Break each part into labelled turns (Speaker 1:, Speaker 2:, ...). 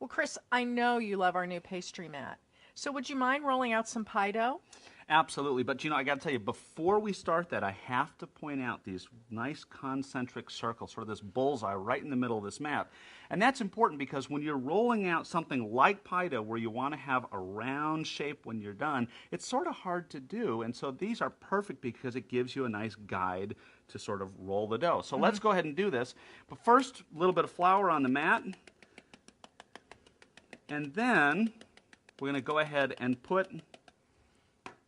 Speaker 1: Well, Chris, I know you love our new pastry mat. So would you mind rolling out some pie dough?
Speaker 2: Absolutely, but I got to tell you, before we start that, I have to point out these nice concentric circles, sort of this bullseye right in the middle of this mat. And that's important because when you're rolling out something like pie dough where you want to have a round shape when you're done, it's sort of hard to do. And so these are perfect because it gives you a nice guide to sort of roll the dough. So let's go ahead and do this. But first, a little bit of flour on the mat. And then we're going to go ahead and put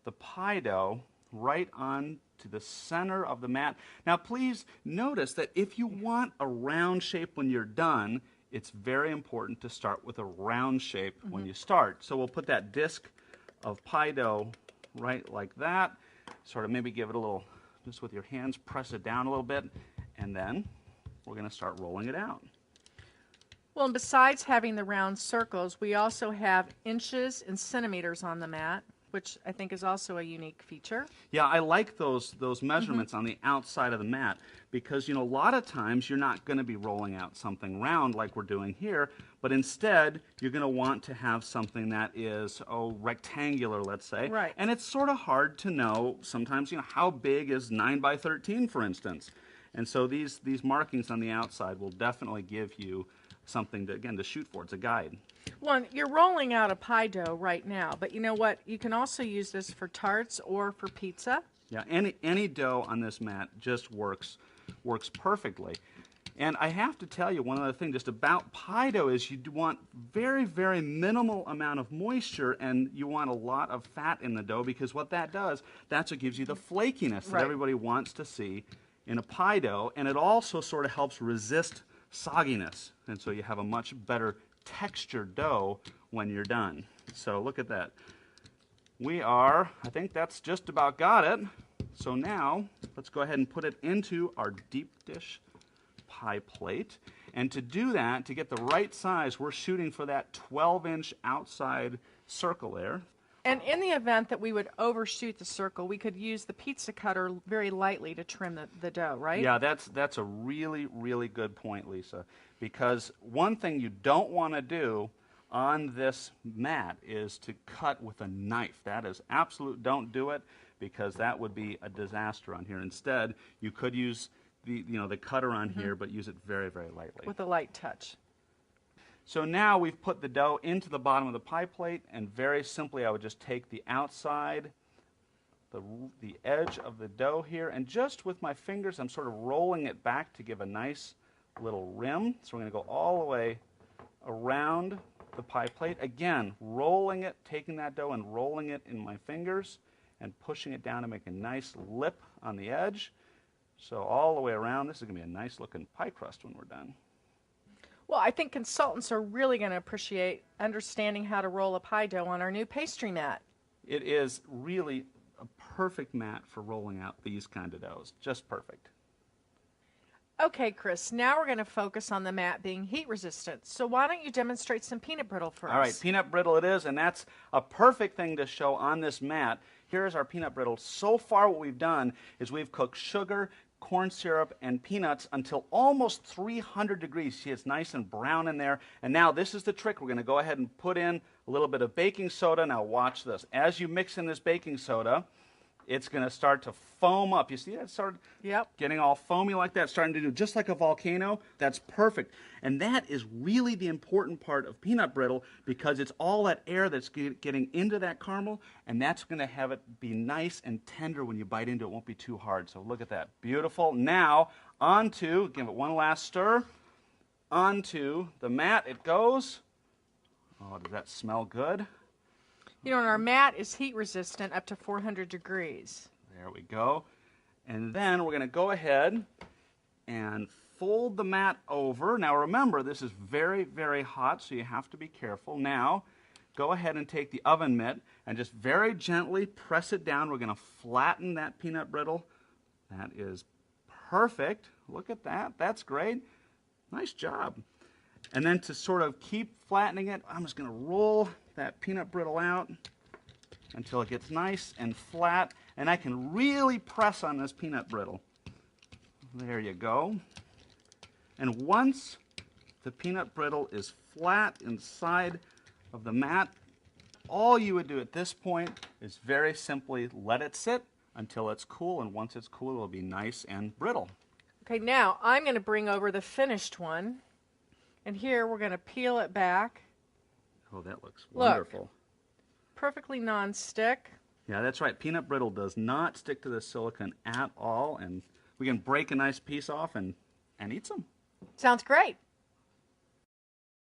Speaker 2: the pie dough right on to the center of the mat. Now please notice that if you want a round shape when you're done, it's very important to start with a round shape when you start. So we'll put that disc of pie dough right like that. Sort of maybe give it a little, just with your hands, press it down a little bit, and then we're going to start rolling it out.
Speaker 1: Well, and besides having the round circles, we also have inches and centimeters on the mat, which I think is also a unique feature.
Speaker 2: Yeah, I like those measurements on the outside of the mat because, a lot of times you're not going to be rolling out something round like we're doing here, but instead you're going to want to have something that is, rectangular, let's say.
Speaker 1: Right.
Speaker 2: And it's sort of hard to know sometimes, how big is 9 by 13, for instance. And so these markings on the outside will definitely give you something to shoot for. It's a guide.
Speaker 1: Well, you're rolling out a pie dough right now, but you know what? You can also use this for tarts or for pizza.
Speaker 2: Yeah, any dough on this mat just works perfectly. And I have to tell you, one other thing just about pie dough is you want very, very minimal amount of moisture, and you want a lot of fat in the dough because what that does, that's what gives you the flakiness that everybody wants to see in a pie dough, and it also sort of helps resist sogginess, and so you have a much better textured dough when you're done. So look at that. I think that's just about got it. So now let's go ahead and put it into our deep dish pie plate. And to do that, to get the right size, we're shooting for that 12-inch outside circle there.
Speaker 1: And in the event that we would overshoot the circle, we could use the pizza cutter very lightly to trim the dough, right?
Speaker 2: Yeah, that's a really, really good point, Lisa. Because one thing you don't want to do on this mat is to cut with a knife. That is absolute, don't do it, because that would be a disaster on here. Instead, you could use the cutter on here, but use it very, very lightly.
Speaker 1: With a light touch.
Speaker 2: So now we've put the dough into the bottom of the pie plate, and very simply I would just take the outside, the edge of the dough here, and just with my fingers I'm sort of rolling it back to give a nice little rim. So we're going to go all the way around the pie plate. Again, rolling it, taking that dough and rolling it in my fingers and pushing it down to make a nice lip on the edge. So all the way around, this is going to be a nice looking pie crust when we're done.
Speaker 1: Well, I think consultants are really going to appreciate understanding how to roll a pie dough on our new pastry mat.
Speaker 2: It is really a perfect mat for rolling out these kind of doughs. Just perfect.
Speaker 1: Okay, Chris, now we're going to focus on the mat being heat resistant. So why don't you demonstrate some peanut brittle for us?
Speaker 2: All right, peanut brittle it is, and that's a perfect thing to show on this mat. Here's our peanut brittle. So far what we've done is we've cooked sugar, corn syrup, and peanuts until almost 300 degrees. See, it's nice and brown in there. And now this is the trick. We're going to go ahead and put in a little bit of baking soda. Now watch this. As you mix in this baking soda, it's going to start to foam up. You see that? It started getting all foamy like that, starting to do just like a volcano. That's perfect. And that is really the important part of peanut brittle because it's all that air that's getting into that caramel, and that's going to have it be nice and tender when you bite into it. It won't be too hard. So look at that. Beautiful. Now, give it one last stir, onto the mat it goes. Oh, does that smell good?
Speaker 1: And our mat is heat resistant up to 400 degrees.
Speaker 2: There we go. And then we're going to go ahead and fold the mat over. Now remember, this is very, very hot, so you have to be careful. Now, go ahead and take the oven mitt and just very gently press it down. We're going to flatten that peanut brittle. That is perfect. Look at that. That's great. Nice job. And then to sort of keep flattening it, I'm just going to roll that peanut brittle out until it gets nice and flat, and I can really press on this peanut brittle. There you go. And once the peanut brittle is flat inside of the mat, all you would do at this point is very simply let it sit until it's cool, and once it's cool, it'll be nice and brittle.
Speaker 1: Okay, now I'm going to bring over the finished one, and here we're going to peel it back.
Speaker 2: Oh, that looks
Speaker 1: Look.
Speaker 2: wonderful.
Speaker 1: Perfectly non-stick.
Speaker 2: Yeah, that's right. Peanut brittle does not stick to the silicone at all, and we can break a nice piece off and eat some.
Speaker 1: Sounds great.